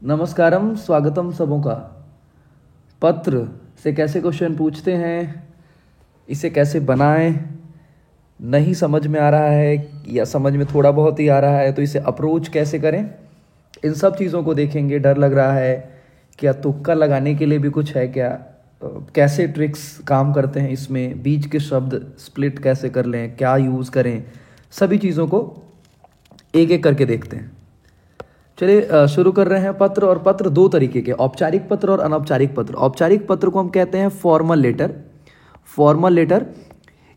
नमस्कारम, स्वागतम सबों का। पत्र से कैसे क्वेश्चन पूछते हैं, इसे कैसे बनाएं, नहीं समझ में आ रहा है या समझ में थोड़ा बहुत ही आ रहा है तो इसे अप्रोच कैसे करें, इन सब चीज़ों को देखेंगे। डर लग रहा है, क्या तुक्का लगाने के लिए भी कुछ है क्या, कैसे ट्रिक्स काम करते हैं इसमें, बीच के शब्द स्प्लिट कैसे कर लें, क्या यूज़ करें, सभी चीज़ों को एक एक करके देखते हैं। चलिए शुरू कर रहे हैं। पत्र और पत्र दो तरीके के, औपचारिक पत्र और अनौपचारिक पत्र। औपचारिक पत्र को हम कहते हैं फॉर्मल लेटर। फॉर्मल लेटर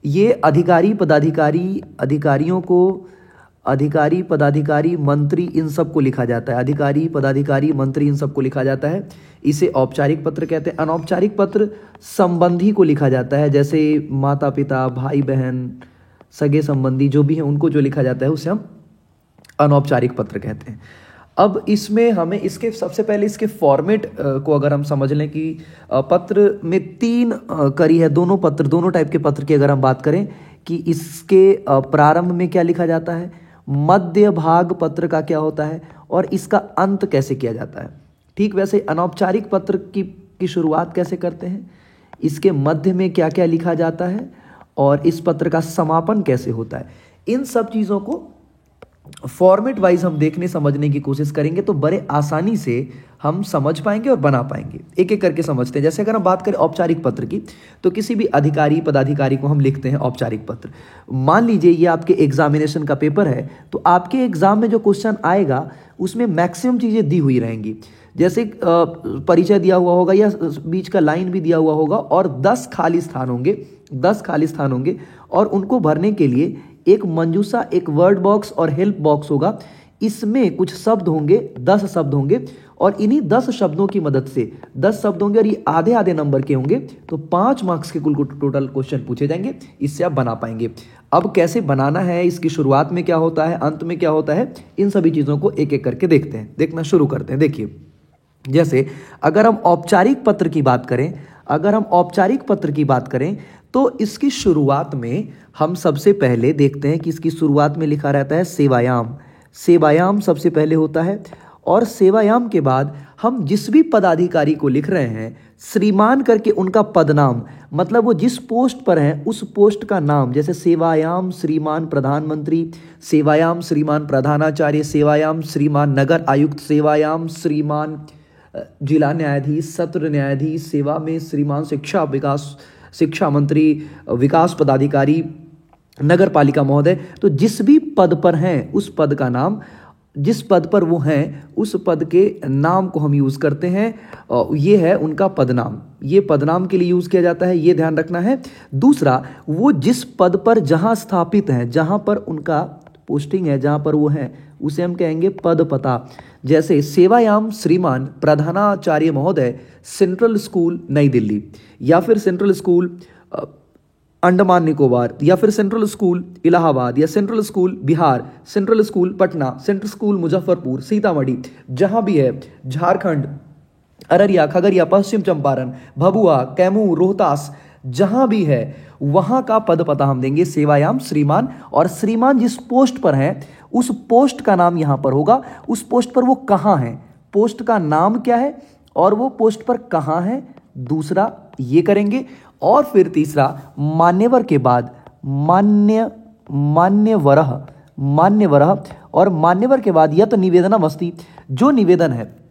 ये अधिकारी पदाधिकारी, अधिकारियों को, अधिकारी पदाधिकारी मंत्री इन सब को लिखा जाता है। अधिकारी पदाधिकारी मंत्री इन सब को लिखा जाता है, इसे औपचारिक पत्र कहते हैं। अनौपचारिक पत्र संबंधी को लिखा जाता है, जैसे माता पिता, भाई बहन, सगे संबंधी जो भी हैं उनको जो लिखा जाता है उसे हम अनौपचारिक पत्र कहते हैं। अब इसमें हमें इसके सबसे पहले इसके फॉर्मेट को अगर हम समझ लें कि पत्र में तीन कड़ी है। दोनों पत्र, दोनों टाइप के पत्र की अगर हम बात करें कि इसके प्रारंभ में क्या लिखा जाता है, मध्य भाग पत्र का क्या होता है और इसका अंत कैसे किया जाता है। ठीक वैसे अनौपचारिक पत्र की शुरुआत कैसे करते हैं, इसके मध्य में क्या क्या लिखा जाता है और इस पत्र का समापन कैसे होता है, इन सब चीज़ों को फॉर्मेट वाइज हम देखने समझने की कोशिश करेंगे तो बड़े आसानी से हम समझ पाएंगे और बना पाएंगे। एक एक करके समझते हैं। जैसे अगर हम बात करें औपचारिक पत्र की, तो किसी भी अधिकारी पदाधिकारी को हम लिखते हैं औपचारिक पत्र। मान लीजिए ये आपके एग्जामिनेशन का पेपर है, तो आपके एग्जाम में जो क्वेश्चन आएगा उसमें मैक्सिमम चीज़ें दी हुई रहेंगी। जैसे परिचय दिया हुआ होगा या बीच का लाइन भी दिया हुआ होगा और 10 खाली स्थान होंगे, 10 खाली स्थान होंगे और उनको भरने के लिए एक मंजूषा, एक वर्ड बॉक्स और हेल्प बॉक्स होगा। इसमें कुछ शब्द होंगे, 10 शब्द होंगे और इन्हीं 10 शब्दों की मदद से 10 शब्द होंगे और ये आधे आधे नंबर के होंगे, तो 5 मार्क्स के कुल टोटल क्वेश्चन पूछे जाएंगे। इससे आप बना पाएंगे। अब कैसे बनाना है, इसकी शुरुआत में क्या होता है, अंत में क्या होता है, इन सभी चीज़ों को एक एक करके देखते हैं, देखना शुरू करते हैं। देखिए, जैसे अगर हम औपचारिक पत्र की बात करें, अगर हम औपचारिक पत्र की बात करें तो इसकी शुरुआत में हम सबसे पहले देखते हैं कि इसकी शुरुआत में लिखा रहता है सेवायाम। सेवायाम सबसे पहले होता है और सेवायाम के बाद हम जिस भी पदाधिकारी को लिख रहे हैं, श्रीमान करके उनका पदनाम, मतलब वो जिस पोस्ट पर हैं उस पोस्ट का नाम, जैसे सेवायाम श्रीमान प्रधानमंत्री, सेवायाम श्रीमान प्रधानाचार्य, सेवायाम श्रीमान नगर आयुक्त, सेवायाम श्रीमान जिला न्यायाधीश, सत्र न्यायाधीश, सेवा में श्रीमान शिक्षा मंत्री, विकास पदाधिकारी, नगर पालिका महोदय। तो जिस भी पद पर हैं उस पद का नाम, जिस पद पर वो हैं उस पद के नाम को हम यूज़ करते हैं। ये है उनका पदनाम, ये पदनाम के लिए यूज़ किया जाता है, ये ध्यान रखना है। दूसरा, वो जिस पद पर जहाँ स्थापित हैं, जहाँ पर उनका पोस्टिंग है, जहाँ पर वो हैं, उसे हम कहेंगे पद पता। जैसे सेवायाम श्रीमान प्रधानाचार्य महोदय, सेंट्रल स्कूल नई दिल्ली, या फिर सेंट्रल स्कूल अंडमान निकोबार, या फिर सेंट्रल स्कूल इलाहाबाद, या central school Bihar, central school Patna, central school Muzaffarpur, Sitamarhi, जहाँ भी है, झारखंड, अररिया, खगड़िया, पश्चिम चंपारण, भभुआ, कैमूर, रोहतास, जहां भी है वहां का पद पता हम देंगे सेवायाम श्रीमान। और श्रीमान जिस पोस्ट पर हैं उस पोस्ट का नाम यहां पर होगा, उस पोस्ट पर वो कहां है, पोस्ट का नाम क्या है और वो पोस्ट पर कहां है, दूसरा ये करेंगे। और फिर तीसरा, मान्यवर के बाद मान्यवरः और मान्यवर के बाद यत निवेदनम अस्ति, जो निवेदन है।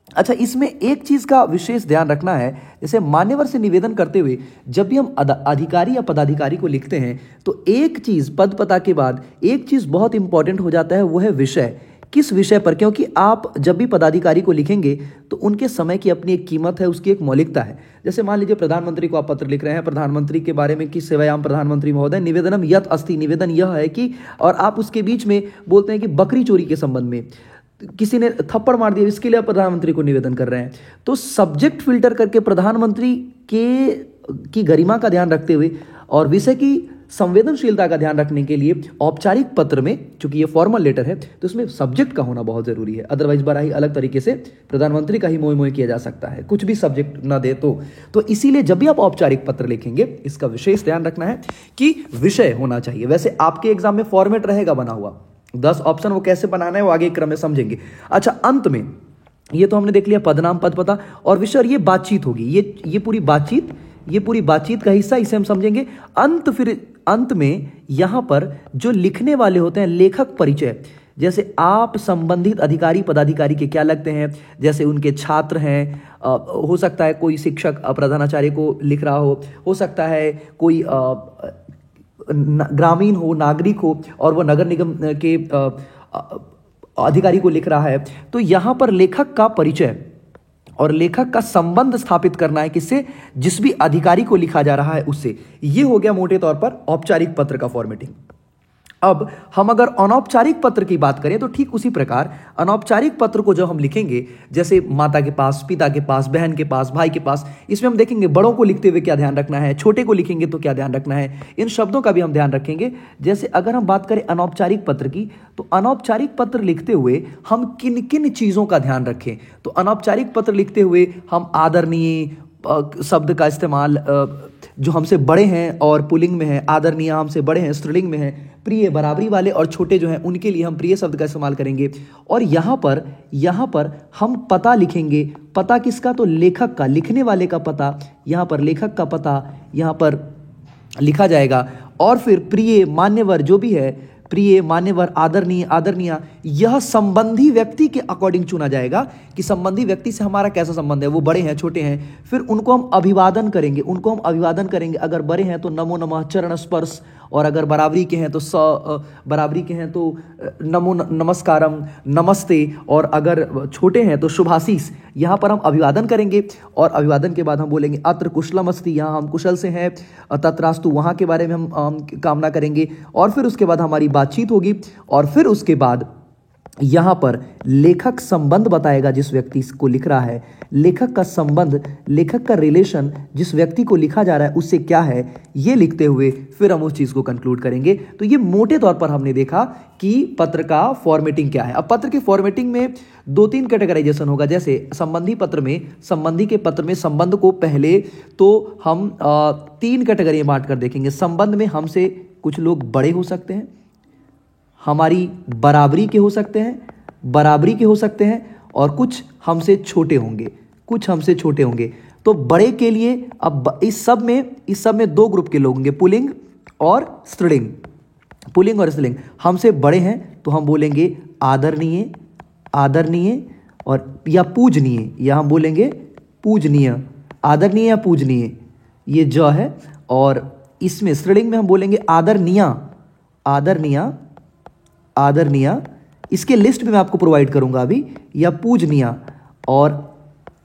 अच्छा, इसमें एक चीज का विशेष ध्यान रखना है, जैसे मान्यवर से निवेदन करते हुए जब भी हम अधिकारी या पदाधिकारी को लिखते हैं तो एक चीज, पद पता के बाद एक चीज बहुत इंपॉर्टेंट हो जाता है, वो है विषय। किस विषय पर, क्योंकि आप जब भी पदाधिकारी को लिखेंगे तो उनके समय की अपनी एक कीमत है, उसकी एक मौलिकता है। जैसे मान लीजिए प्रधानमंत्री को आप पत्र लिख रहे हैं, प्रधानमंत्री के बारे में कि सेवायाम प्रधानमंत्री महोदय निवेदनम यत अस्ति, निवेदन यह है कि, और आप उसके बीच में बोलते हैं कि बकरी चोरी के संबंध में किसी ने थप्पड़ मार दिया, इसके लिए आप प्रधानमंत्री को निवेदन कर रहे हैं। तो सब्जेक्ट फिल्टर करके प्रधानमंत्री की गरिमा का ध्यान रखते हुए और विषय की संवेदनशीलता का ध्यान रखने के लिए औपचारिक पत्र में, चूंकि ये फॉर्मल लेटर है तो इसमें सब्जेक्ट का होना बहुत जरूरी है। अदरवाइज बड़ा ही अलग तरीके से प्रधानमंत्री का ही मोह मोह किया जा सकता है, कुछ भी सब्जेक्ट ना दे तो इसीलिए जब भी आप औपचारिक पत्र लिखेंगे इसका विशेष ध्यान रखना है कि विषय होना चाहिए। वैसे आपके एग्जाम में फॉर्मेट रहेगा बना हुआ, 10 ऑप्शन, वो कैसे बनाना है वो आगे क्रम में समझेंगे। अच्छा, अंत में ये तो हमने देख लिया पदनाम पद पता और विषय, और ये बातचीत होगी, ये पूरी बातचीत का हिस्सा, इसे हम समझेंगे। फिर अंत में यहां पर जो लिखने वाले होते हैं, लेखक परिचय, जैसे आप संबंधित अधिकारी पदाधिकारी के क्या लगते हैं, जैसे उनके छात्र हैं, हो सकता है कोई शिक्षक प्रधानाचार्य को लिख रहा हो सकता है कोई ग्रामीण हो, नागरिक हो, और वह नगर निगम के अधिकारी को लिख रहा है। तो यहां पर लेखक का परिचय और लेखक का संबंध स्थापित करना है किससे, जिस भी अधिकारी को लिखा जा रहा है उससे। यह हो गया मोटे तौर पर औपचारिक पत्र का फॉर्मेटिंग। अब हम अगर अनौपचारिक पत्र की बात करें तो ठीक उसी प्रकार अनौपचारिक पत्र को जब हम लिखेंगे, जैसे माता के पास, पिता के पास, बहन के पास, भाई के पास, इसमें हम देखेंगे बड़ों को लिखते हुए क्या ध्यान रखना है, छोटे को लिखेंगे तो क्या ध्यान रखना है, इन शब्दों का भी हम ध्यान रखेंगे। जैसे अगर हम बात करें अनौपचारिक पत्र की, तो अनौपचारिक पत्र लिखते हुए हम किन किन चीजों का ध्यान रखें। तो अनौपचारिक पत्र लिखते हुए हम आदरणीय शब्द का इस्तेमाल, जो हमसे बड़े हैं और पुल्लिंग में है, आदरणीय हमसे बड़े हैं स्त्रीलिंग में है, प्रिय बराबरी वाले, और छोटे जो हैं उनके लिए हम प्रिय शब्द का इस्तेमाल करेंगे। और यहाँ पर हम पता लिखेंगे। पता किसका, तो लेखक का, लिखने वाले का पता, यहाँ पर लेखक का पता यहाँ पर लिखा जाएगा। और फिर प्रिय, मान्यवर जो भी है, प्रिय, मान्यवर, आदरणीय, आदरणीय, यह संबंधी व्यक्ति के अकॉर्डिंग चुना जाएगा कि संबंधी व्यक्ति से हमारा कैसा संबंध है, वो बड़े हैं, छोटे हैं। फिर उनको हम अभिवादन करेंगे, अगर बड़े हैं तो नमो नमः, चरण स्पर्श, और अगर बराबरी के हैं तो नमो नमस्कारम, नमस्ते, और अगर छोटे हैं तो शुभाशीष। यहाँ पर हम अभिवादन करेंगे और अभिवादन के बाद हम बोलेंगे अत्र कुशलमस्ति, यहाँ हम कुशल से हैं, तत्रास्तु वहाँ के बारे में हम कामना करेंगे। और फिर उसके बाद हमारी बातचीत होगी, और फिर उसके बाद यहाँ पर लेखक संबंध बताएगा जिस व्यक्ति को लिख रहा है, लेखक का संबंध, लेखक का रिलेशन जिस व्यक्ति को लिखा जा रहा है उससे क्या है, ये लिखते हुए फिर हम उस चीज़ को कंक्लूड करेंगे। तो ये मोटे तौर पर हमने देखा कि पत्र का फॉर्मेटिंग क्या है। अब पत्र की फॉर्मेटिंग में 2-3 कैटेगराइजेशन होगा। जैसे संबंधी पत्र में, संबंधी के पत्र में संबंध को पहले तो हम 3 कैटेगरी में बांट कर देखेंगे। संबंध में हमसे कुछ लोग बड़े हो सकते हैं, हमारी बराबरी के हो सकते हैं, और कुछ हमसे छोटे होंगे, तो बड़े के लिए अब इस सब में 2 ग्रुप के लोग होंगे, पुल्लिंग और स्त्रीलिंग। हमसे बड़े हैं तो हम बोलेंगे आदरणीय, और या पूजनीय, या हम बोलेंगे पूजनीय, आदरणीय या पूजनीय, ये जो है। और इसमें स्त्रीलिंग में हम बोलेंगे आदरणीय, इसके लिस्ट में मैं आपको प्रोवाइड करूंगा अभी, या पूजनीय। और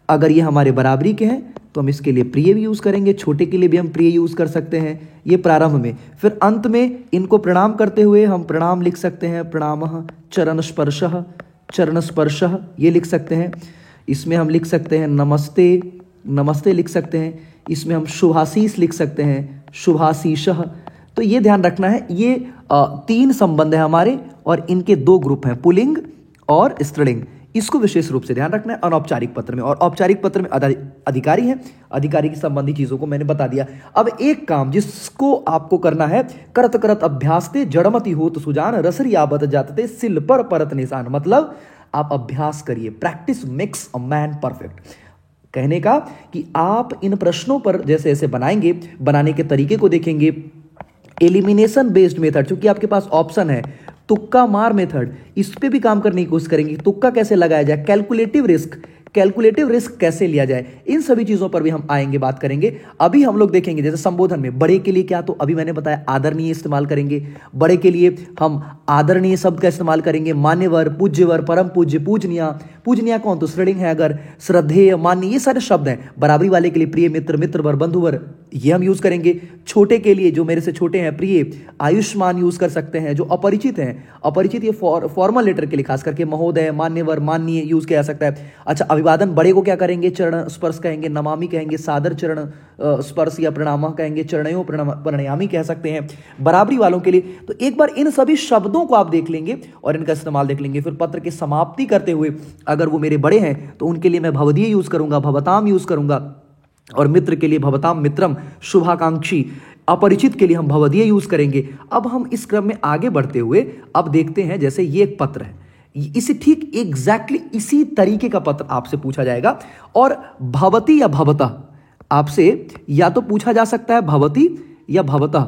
अगर ये हमारे बराबरी के हैं तो हम इसके लिए प्रिय भी यूज करेंगे, छोटे के लिए भी हम प्रिय यूज कर सकते हैं, ये प्रारंभ में। फिर अंत में इनको प्रणाम करते हुए हम प्रणाम लिख सकते हैं, प्रणामः, चरण स्पर्शः, ये लिख सकते हैं। इसमें हम लिख सकते हैं नमस्ते लिख सकते हैं। इसमें हम शुभाशीष लिख सकते हैं, शुभाशीषः। तो ये ध्यान रखना है, ये 3 संबंध है हमारे, और इनके 2 ग्रुप हैं, पुल्लिंग और स्त्रीलिंग। इसको विशेष रूप से ध्यान रखना है अनौपचारिक पत्र में। और औपचारिक पत्र में अधिकारी है, अधिकारी की संबंधी चीजों को मैंने बता दिया। अब एक काम जिसको आपको करना है, करत अभ्यासते जड़मति होत सुजान, रसरी आबत जातते सिल पर परत निशान। मतलब आप अभ्यास करिए, practice makes a man perfect. कहने का कि आप इन प्रश्नों पर जैसे ऐसे बनाएंगे, बनाने के तरीके को देखेंगे। एलिमिनेशन बेस्ड मेथड, क्योंकि आपके पास ऑप्शन है, तुक्का मार मेथड, इस पे भी काम करने की कोशिश करेंगे। तुक्का कैसे लगाया जाए, कैलकुलेटिव रिस्क कैसे लिया जाए, इन सभी चीजों पर भी हम आएंगे, बात करेंगे। अभी हम लोग देखेंगे जैसे संबोधन में बड़े के लिए क्या, तो अभी मैंने बताया आदरणीय इस्तेमाल करेंगे। बड़े के लिए हम आदरणीय शब्द का इस्तेमाल करेंगे, मान्यवर, पूज्यवर, परम पूज्य, पूजनीय कौन, तो श्रेणिंग है अगर, श्रद्धेय, मान्य, ये सारे शब्द हैं। बराबरी वाले के लिए प्रिय मित्र, मित्रवर, बंधुवर, ये हम यूज करेंगे। छोटे के लिए, जो मेरे से छोटे हैं, प्रिय, आयुष्मान यूज कर सकते हैं। जो अपरिचित हैं, अपरिचित ये फॉर्मल लेटर के लिए खास करके महोदय, मान्यवर, माननीय यूज किया जा सकता है। अच्छा, अभिवादन बड़े को क्या करेंगे, चरण स्पर्श कहेंगे, नमामि कहेंगे, सादर चरण स्पर्श या प्रणाम कहेंगे, चरणयों प्रणयामि कह सकते हैं बराबरी वालों के लिए। तो एक बार इन सभी शब्दों को आप देख लेंगे और इनका इस्तेमाल देख लेंगे। फिर पत्र की समाप्ति करते हुए अगर वो मेरे बड़े हैं तो उनके लिए मैं भवदीय यूज करूंगा, भवताम यूज करूंगा, और मित्र के लिए भवताम मित्रम, शुभाकांक्षी। अपरिचित के लिए हम भवदीय यूज करेंगे। अब हम इस क्रम में आगे बढ़ते हुए अब देखते हैं, जैसे ये एक पत्र है, इसी ठीक एग्जैक्टली इसी तरीके का पत्र आपसे पूछा जाएगा। और भवती या भवतः आपसे या तो पूछा जा सकता है भवती या भवतः।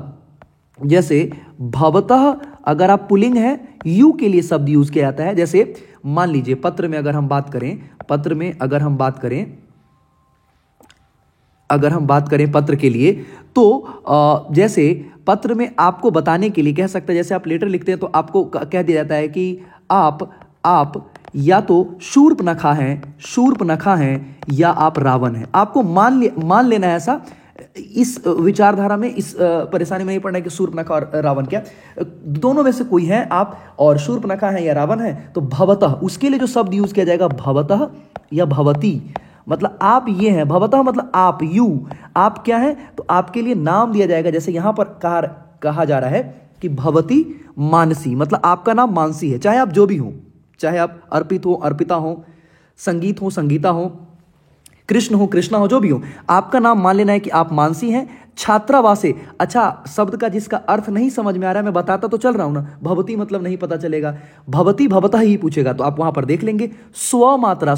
जैसे भवतः अगर आप पुल्लिंग है, यू के लिए शब्द यूज किया जाता है। जैसे मान लीजिए पत्र में अगर हम बात करें पत्र के लिए, तो जैसे पत्र में आपको बताने के लिए कह सकते हैं, जैसे आप लेटर लिखते हैं तो आपको कह दिया जाता है कि आप या तो शूर्पणखा हैं या आप रावण हैं। आपको मान लेना है ऐसा। इस विचारधारा में, इस परेशानी में नहीं पड़ना है कि शूर्पणखा और रावण क्या, दोनों में से कोई है आप, और शूर्पणखा है या रावण है। तो भवतः, उसके लिए जो शब्द यूज किया जाएगा भवतः या भवती, मतलब आप ये हैं। भवतः मतलब आप, यू, आप क्या है, तो आपके लिए नाम दिया जाएगा। जैसे यहां पर कहा जा रहा है कि भवती मानसी, मतलब आपका नाम मानसी है। चाहे आप जो भी हो, चाहे आप अर्पित हो, अर्पिता हो, संगीत हो, संगीता हो, कृष्ण हो, कृष्णा हो, जो भी हो, आपका नाम मान लेना है कि आप मानसी हैं। छात्रावासे, अच्छा शब्द का जिसका अर्थ नहीं समझ में आ रहा है, मैं बताता तो चल रहा हूं ना। भवती मतलब नहीं पता चलेगा, भवती भवतः ही पूछेगा तो आप वहां पर देख लेंगे। स्वमात्रा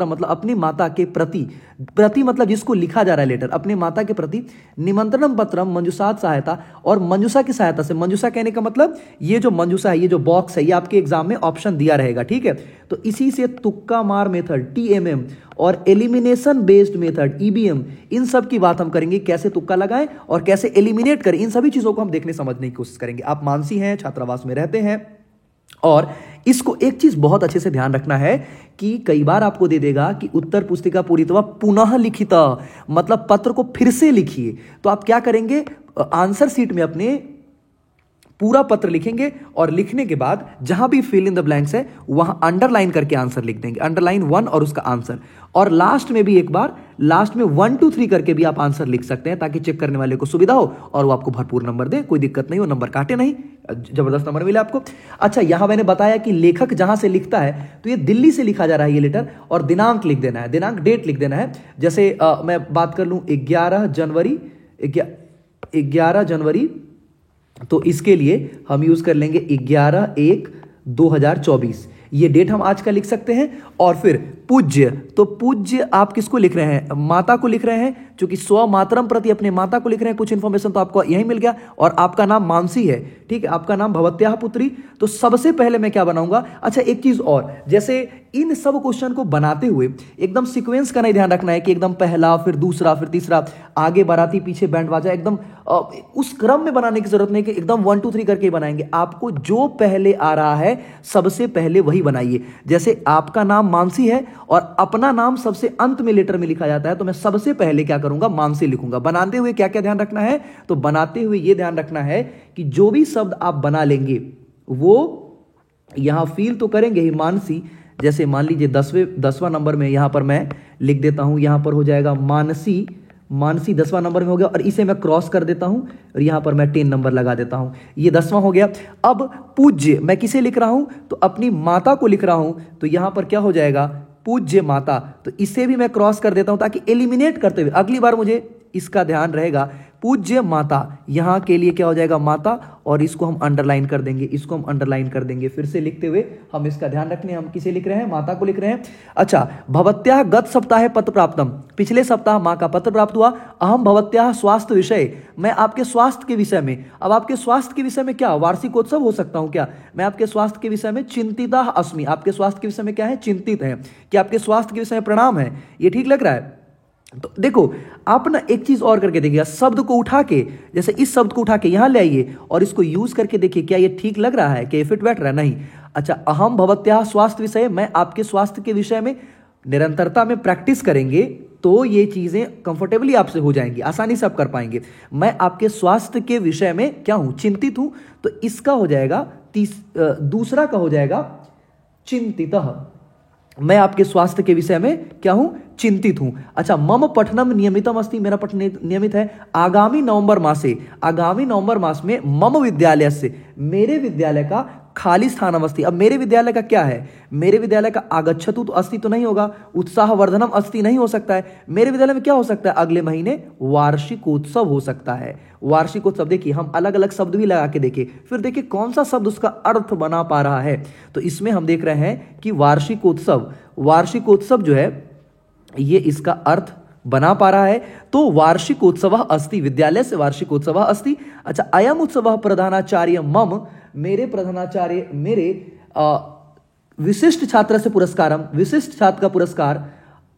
मतलब अपनी माता के प्रति, मतलब जिसको लिखा जा रहा है लेटर, अपने माता के प्रति। निमंत्रणम पत्रम मंजूषात सहायता, और मंजूषा की सहायता से, मंजूषा कहने का मतलब ये जो मंजूषा है, ये जो बॉक्स है, ये आपके एग्जाम में ऑप्शन दिया रहेगा, ठीक है। तो इसी से तुक्का मार मेथड TMM और एलिमिनेशन बेस्ड मेथड EBM, इन सब की बात हम करेंगे, कैसे तुक्का लगाएं और कैसे एलिमिनेट करें। इन सभी चीजों को हम देखने समझने की कोशिश करेंगे। आप मानसी हैं, छात्रावास में रहते हैं, और इसको एक चीज बहुत अच्छे से ध्यान रखना है कि कई बार आपको दे देगा कि उत्तर पुस्तिका पूरित्वा पुनः लिखिता, मतलब पत्र को फिर से लिखिए। तो आप क्या करेंगे, आंसर सीट में अपने पूरा पत्र लिखेंगे, और लिखने के बाद जहां भी फिल इन द ब्लैंक्स है वहां अंडरलाइन करके आंसर लिख देंगे, अंडरलाइन 1 और उसका आंसर। और लास्ट में भी एक बार, लास्ट में 1 2 3 करके भी आप आंसर लिख सकते हैं, ताकि चेक करने वाले को सुविधा हो और वो आपको भरपूर नंबर दे, कोई दिक्कत नहीं हो, नंबर काटे नहीं, जबरदस्त नंबर मिले आपको। अच्छा, यहां मैंने बताया कि लेखक जहां से लिखता है, तो ये दिल्ली से लिखा जा रहा है ये लेटर, और दिनांक लिख देना है, दिनांक डेट लिख देना है। जैसे मैं बात कर लूं 11 जनवरी, तो इसके लिए हम यूज कर लेंगे 11/1/2024, ये डेट हम आज का लिख सकते हैं। और फिर पूज्य, तो पूज्य आप किसको लिख रहे हैं, माता को लिख रहे हैं, क्योंकि स्वमातरम प्रति अपने माता को लिख रहे हैं। कुछ इंफॉर्मेशन तो आपको यही मिल गया, और आपका नाम मानसी है, ठीक है, आपका नाम भवत्याह पुत्री। तो सबसे पहले मैं क्या बनाऊंगा, अच्छा एक चीज और, जैसे इन सब क्वेश्चन को बनाते हुए एकदम सीक्वेंस का नहीं ध्यान रखना है कि एकदम पहला फिर दूसरा फिर तीसरा, आगे बाराती पीछे बैंड बाजा, एकदम उस क्रम में बनाने की जरूरत नहीं कि एकदम 1 2 3 करके बनाएंगे। आपको जो पहले आ रहा है सबसे पहले वही बनाइए। जैसे आपका नाम मानसी है और अपना नाम सबसे अंत में लेटर में लिखा जाता है, तो मैं सबसे पहले क्या करूंगा, मानसी लिखूंगा। बनाते हुए क्या क्या ध्यान रखना है, तो बनाते हुए यह ध्यान रखना है कि जो भी शब्द आप बना लेंगे वो यहां फील तो करेंगे ही मानसी। जैसे मान लीजिए 10वां नंबर में यहां पर मैं लिख देता हूं, यहां पर हो जाएगा मानसी 10वां नंबर में हो गया, और इसे मैं क्रॉस कर देता हूं और यहां पर मैं 10 नंबर लगा देता हूं, ये 10वां हो गया। अब पूज्य मैं किसे लिख रहा हूं, तो अपनी माता को लिख रहा हूं, तो यहां पर क्या हो जाएगा, पूज्य माता। तो इसे भी मैं क्रॉस कर देता हूं ताकि एलिमिनेट करते हुए अगली बार मुझे इसका ध्यान रहेगा। पूज्य माता, यहां के लिए क्या हो जाएगा, माता, और इसको हम अंडरलाइन कर देंगे, इसको हम अंडरलाइन कर देंगे। फिर से लिखते हुए हम इसका ध्यान रखने, हम किसे लिख रहे हैं, माता को लिख रहे हैं। अच्छा, भवत्याः गत सप्ताहे पत्र प्राप्तम, पिछले सप्ताह मां का पत्र प्राप्त हुआ। अहम भवत्याः स्वास्थ्य विषय, मैं आपके स्वास्थ्य के विषय में, अब आपके स्वास्थ्य के विषय में क्या वार्षिकोत्सव हो सकता हूं क्या, मैं आपके स्वास्थ्य के विषय में चिंतिता अस्मि, आपके स्वास्थ्य के विषय में क्या है, चिंतित है, कि आपके स्वास्थ्य के विषय में प्रणाम है, ये ठीक लग रहा है। तो देखो आप ना एक चीज और करके देखिए, शब्द को उठा के, जैसे इस शब्द को उठा के यहां ले आइए और इसको यूज करके देखिए क्या ये ठीक लग रहा है, क्या फिट बैठ रहा है, नहीं। अच्छा, अहम भवत्याः स्वास्थ्य विषय, मैं आपके स्वास्थ्य के विषय में, निरंतरता में प्रैक्टिस करेंगे तो ये चीजें कंफर्टेबली आपसे हो जाएंगी, आसानी से आप कर पाएंगे। मैं आपके स्वास्थ्य के विषय में क्या हूं, चिंतित हूं, तो इसका हो जाएगा दूसरा का हो जाएगा चिंतितः, मैं आपके स्वास्थ्य के विषय में क्या हूं, चिंतित हूं। अच्छा, मम पठनम नियमितम अस्ति, मेरा पठन नियमित है। आगामी नवंबर मासे, आगामी नवंबर मास में मम विद्यालय से, मेरे विद्यालय का खाली स्थानम अस्ति। अब मेरे विद्यालय का क्या है, मेरे विद्यालय का आगच्छतु तो अस्ति तो नहीं होगा, उत्साहवर्धनम अस्ति नहीं हो सकता है। मेरे विद्यालय में क्या हो सकता है, अगले महीने वार्षिकोत्सव हो सकता है। वार्षिकोत्सव देखिए हम अलग अलग शब्द भी लगा के देखें, फिर देखिए कौन सा शब्द उसका अर्थ बना पा रहा है। तो इसमें हम देख रहे हैं कि वार्षिकोत्सव, वार्षिकोत्सव जो है ये इसका अर्थ बना पा रहा है। तो वार्षिकोत्सव अस्ति, विद्यालय से वार्षिकोत्सव अस्ति। अच्छा, अयम उत्सव प्रधानाचार्य मम, मेरे प्रधानाचार्य मेरे विशिष्ट छात्र से पुरस्कारम, विशिष्ट छात्र का पुरस्कार।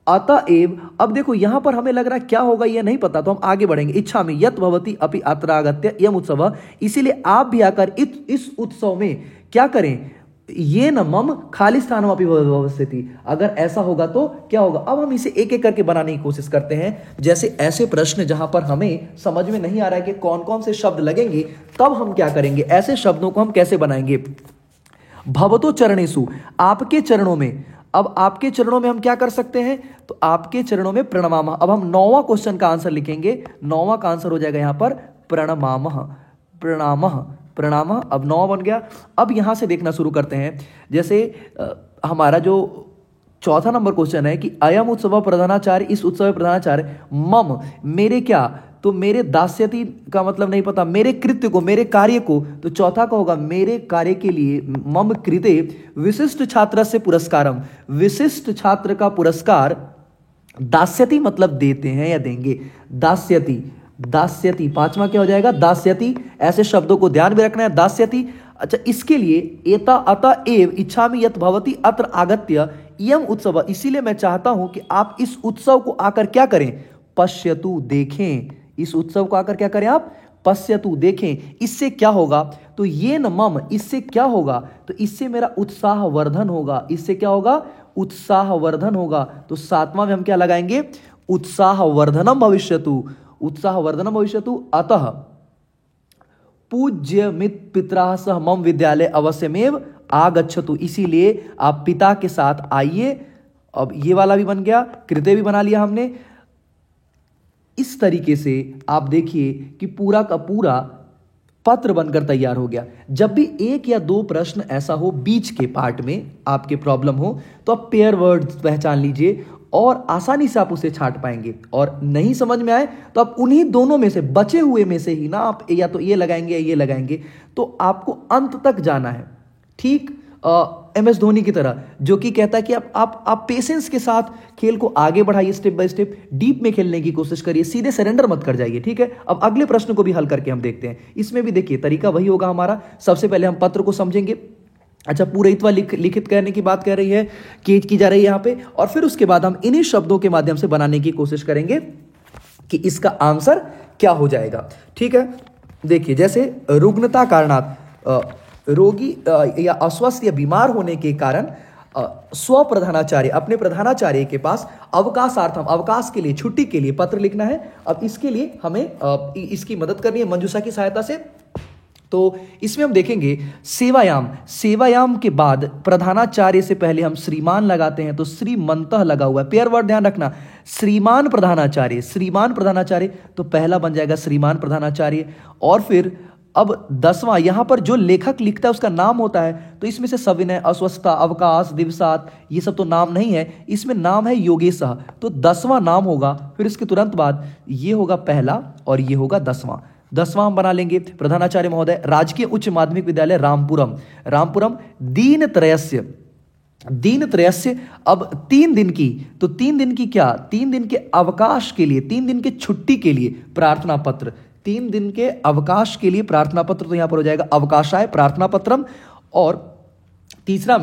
अतएव, अब देखो यहां पर हमें लग रहा है क्या होगा ये नहीं पता, तो हम आगे बढ़ेंगे। इच्छा में यत भवती अपि अत्रागत्य यम उत्सव, इसीलिए आप भी आकर इस उत्सव में क्या करें, ये न मम खाली स्थानम अपि भविष्यति। अगर ऐसा होगा तो क्या होगा। अब हम इसे एक एक करके बनाने की कोशिश करते हैं। जैसे ऐसे प्रश्न जहां पर हमें समझ में नहीं आ रहा है कि कौन कौन से शब्द लगेंगे, तब हम क्या करेंगे, ऐसे शब्दों को हम कैसे बनाएंगे। भवतो चरणेषु, आपके चरणों में। अब आपके चरणों में हम क्या कर सकते हैं, तो आपके चरणों में प्रणमामः। अब हम 9वां क्वेश्चन का आंसर लिखेंगे, 9वां का आंसर हो जाएगा यहां पर प्रणमामः, प्रणामः, प्रणाम। अब 9 बन गया। अब यहां से देखना शुरू करते हैं। जैसे हमारा जो चौथा नंबर क्वेश्चन है कि अयम उत्सव प्रधानाचार्य, इस उत्सव प्रधानाचार्य मम, मेरे क्या, तो मेरे दास्यति का मतलब नहीं पता, मेरे कृत्य को, मेरे कार्य को, तो चौथा का होगा मेरे कार्य के लिए मम कृते विशिष्ट छात्र से पुरस्कारम, विशिष्ट छात्र का पुरस्कार। दास्यति मतलब देते हैं या देंगे, दास्यति, दास्यति, पांचवा क्या हो जाएगा, दास्यति। ऐसे शब्दों को ध्यान में रखना है, दास्यति। अच्छा, इसके लिए एता अतः एव इच्छामि यत् भवति अत्र आगत्य इयम उत्सव, इसीलिए मैं चाहता हूं कि आप इस उत्सव को आकर क्या करें, पश्यतु, देखें। इस उत्सव को आकर क्या करें आप, पश्यतु, देखें। इससे क्या होगा, तो ये न मम, इससे क्या होगा, तो इससे मेरा उत्साह वर्धन होगा। इससे क्या होगा, उत्साह वर्धन होगा। तो 7वां में हम क्या लगाएंगे, उत्साह वर्धनम भविष्यतु, उत्साह वर्धनम भविष्यतु। अतः पूज्य मित पितरा सह मम विद्यालय अवश्यमेव आगच्छतु, इसीलिए आप पिता के साथ आइए। अब ये वाला भी बन गया, कृत्य भी बना लिया हमने। इस तरीके से आप देखिए कि पूरा का पूरा पत्र बनकर तैयार हो गया। जब भी एक या दो प्रश्न ऐसा हो बीच के पार्ट में आपके प्रॉब्लम हो, तो आप पेयर वर्ड्स पहचान लीजिए और आसानी से आप उसे छांट पाएंगे। और नहीं समझ में आए तो आप उन्हीं दोनों में से, बचे हुए में से ही ना, आप या तो ये लगाएंगे या ये लगाएंगे। तो आपको अंत तक जाना है, ठीक MS धोनी की तरह, जो कि कहता है कि आप पेशेंस के साथ खेल को आगे बढ़ाइए, स्टेप बाय स्टेप डीप में खेलने की कोशिश करिए, सीधे सरेंडर मत कर जाइए, ठीक है। अब अगले प्रश्न को भी हल करके हम देखते हैं। इसमें भी देखिए तरीका वही होगा हमारा। सबसे पहले हम पत्र को समझेंगे। अच्छा, पूरयित्वा लिखित करने की बात कर रही है, की जा रही है यहाँ पे, और फिर उसके बाद हम इन्हीं शब्दों के माध्यम से बनाने की कोशिश करेंगे कि इसका आंसर क्या हो जाएगा, ठीक है। देखिए, जैसे रुग्णता कारणात्, रोगी या अस्वस्थ या बीमार होने के कारण स्व प्रधानाचार्य, अपने प्रधानाचार्य के पास अवकाशार्थम, अवकाश के लिए, छुट्टी के लिए पत्र लिखना है। अब इसके लिए हमें इसकी मदद करनी है मंजूषा की सहायता से। तो इसमें हम देखेंगे सेवायाम, सेवायाम के बाद प्रधानाचार्य से पहले हम श्रीमान लगाते हैं, तो श्रीमंतः लगा हुआ है, पेयर वर्ड ध्यान रखना। श्रीमान प्रधानाचार्य, श्रीमान प्रधानाचार्य, तो पहला बन जाएगा श्रीमान प्रधानाचार्य। और फिर अब 10वां, यहां पर जो लेखक लिखता है उसका नाम होता है, तो इसमें से सविनय, अस्वस्थता, अवकाश, दिवसात, ये सब तो नाम नहीं है, इसमें नाम है योगेशः, तो 10वां नाम होगा। फिर इसके तुरंत बाद ये होगा पहला और ये होगा 10वां। 10वां हम बना लेंगे, प्रधानाचार्य महोदय, राजकीय उच्च माध्यमिक विद्यालय रामपुरम, रामपुरम, दीनत्रयस्य, दीनत्रयस्य। अब 3 दिन की, तो 3 दिन की क्या, 3 दिन के अवकाश के लिए, 3 दिन के छुट्टी के लिए प्रार्थना पत्र, 3 दिन के अवकाश के लिए प्रार्थना पत्र, तो यहां पर हो जाएगा अवकाशाय प्रार्थना पत्रम। और तीसरा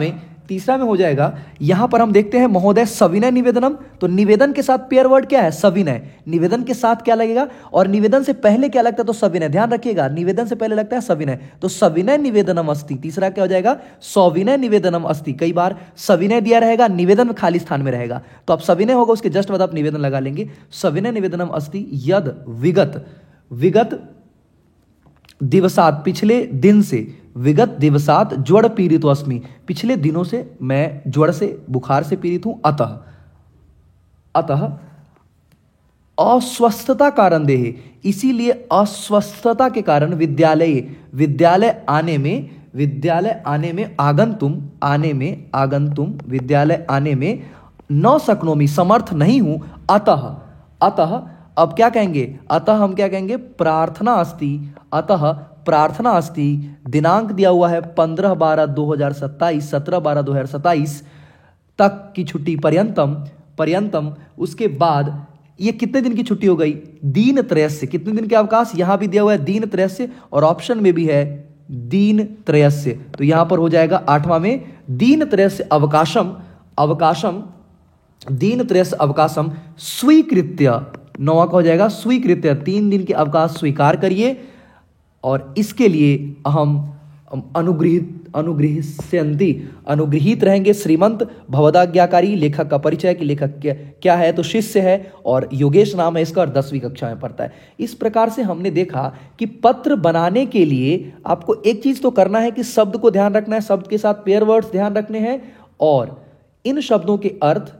में हो जाएगा, यहां पर हम देखते हैं महोदय सविनय निवेदनम, तो निवेदन के साथ पेयर वर्ड क्या है, सविनय। निवेदन के साथ क्या लगेगा, और निवेदन से पहले क्या लगता है, तो सविनय, ध्यान रखिएगा, निवेदन से पहले लगता है सविनय, तो सविनय निवेदनम अस्ति। तीसरा क्या हो जाएगा, सविनय निवेदनम अस्ति। कई बार सविनय दिया रहेगा, निवेदन खाली स्थान में रहेगा, तो अब सविनय होगा, उसके जस्ट बाद आप निवेदन लगा लेंगे। सविनय निवेदनम अस्ति यद विगत दिवसात, पिछले दिन से, विगत दिवसात ज्वर पीड़ित अस्मि, पिछले दिनों से मैं ज्वर से, बुखार से पीड़ित हूं। अतः अस्वस्थता कारण देहे, इसीलिए अस्वस्थता के कारण विद्यालय आने में विद्यालय आने में आगंतुम विद्यालय आने में न शक्नोमि समर्थ नहीं हूं, अतः अतः अब क्या कहेंगे, अतः हम क्या कहेंगे, प्रार्थना अस्ति, अतः प्रार्थना अस्ति, दिनांक दिया हुआ है 15/12/2027, 17/12/2027 तक की छुट्टी, पर्यंतम उसके बाद ये कितने दिन की छुट्टी हो गई, दीन त्रयस्य, कितने दिन के अवकाश, यहां भी दिया हुआ है दीन त्रयस्य और ऑप्शन में भी है दीन त्रयस्य, तो यहां पर हो जाएगा 8वां में दीन त्रयस्य अवकाशम दीन त्रयस्य अवकाशम स्वीकृत्य, 9वां का हो जाएगा स्वीकृत्य, 3 दिन के अवकाश स्वीकार करिए और इसके लिए हम अनुगृहित रहेंगे। श्रीमंत भवदाज्ञाकारी, लेखक का परिचय कि लेखक क्या है, तो शिष्य है और योगेश नाम है इसका और 10वीं कक्षा में पढ़ता है। इस प्रकार से हमने देखा कि पत्र बनाने के लिए आपको एक चीज तो करना है कि शब्द को ध्यान रखना है, शब्द के साथ पेयर वर्ड्स ध्यान रखने हैं और इन शब्दों के अर्थ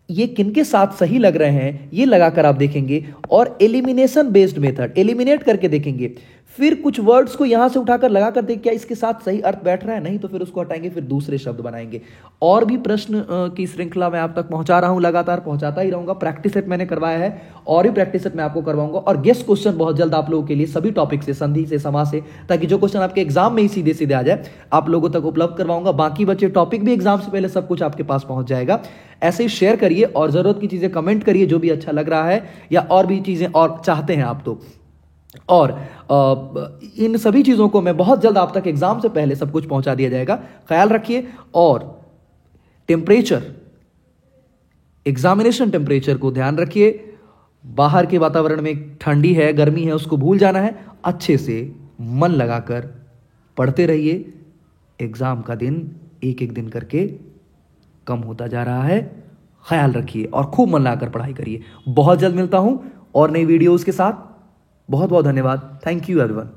ये किनके साथ सही लग रहे हैं ये लगाकर आप देखेंगे और एलिमिनेशन बेस्ड मेथड, एलिमिनेट करके देखेंगे, फिर कुछ वर्ड्स को यहां से उठाकर लगाकर देख क्या इसके साथ सही अर्थ बैठ रहा है, नहीं तो फिर उसको हटाएंगे, फिर दूसरे शब्द बनाएंगे। और भी प्रश्न की श्रृंखला मैं आप तक पहुंचा रहा हूं, लगातार पहुंचाता ही रहूंगा। प्रैक्टिस सेट मैंने करवाया है और भी प्रैक्टिस सेट मैं आपको करवाऊंगा और गेस्ट क्वेश्चन बहुत जल्द आप लोगों के लिए सभी टॉपिक से, संधि से, समास से, ताकि जो क्वेश्चन आपके एग्जाम में ही सीधे सीधे आ जाए आप लोगों तक उपलब्ध करवाऊंगा। बाकी बचे टॉपिक भी एग्जाम से पहले सब कुछ आपके पास पहुंच जाएगा। ऐसे ही शेयर करिए और जरूरत की चीजें कमेंट करिए जो भी अच्छा लग रहा है या और भी चीजें और चाहते हैं आप तो। और इन सभी चीजों को मैं बहुत जल्द आप तक एग्जाम से पहले सब कुछ पहुंचा दिया जाएगा, ख्याल रखिए। और टेम्परेचर, एग्जामिनेशन टेम्परेचर को ध्यान रखिए। बाहर के वातावरण में ठंडी है, गर्मी है, उसको भूल जाना है, अच्छे से मन लगाकर पढ़ते रहिए। एग्जाम का दिन एक एक दिन करके कम होता जा रहा है, ख्याल रखिए और खूब मन लगाकर पढ़ाई करिए। बहुत जल्द मिलता हूं और नई वीडियोस के साथ। बहुत बहुत धन्यवाद। Thank you everyone.